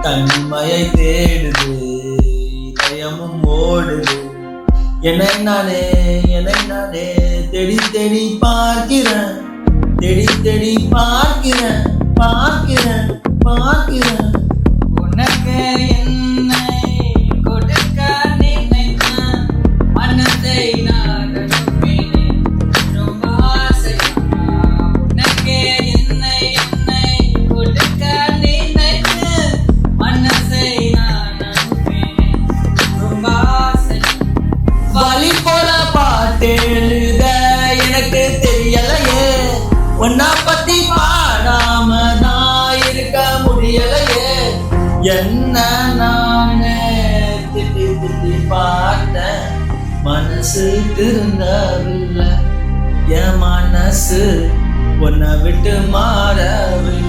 தனிமையை தேடுது, இதயமும் ஓடுது. என்னை நானே தேடி தேடி பார்க்கிறேன், தேடி தேடி பார்க்கிறேன், பார்க்கிறேன், பார்க்கிறேன். உனக்கு என்னை கொடுக்க நினைத்தேன், மனதை நான் அனுப்பினேன் ரொம்ப ஆசையா. உனக்கு என்னை கொடுக்க நினைத்தேன், மனதை நான் அனுப்பினேன் ரொம்ப ஆசையா. வழி போல பாட்டெழுத எனக்கு தெரியலையே, உன்னை பத்தி பாடாம நான் இருக்க முடியலையே. என்ன நானே திட்டி திட்டி பார்த்தேன், மனசு திருந்தவில்லை. என் மனசு உன்னை விட்டு மாறவில்லை.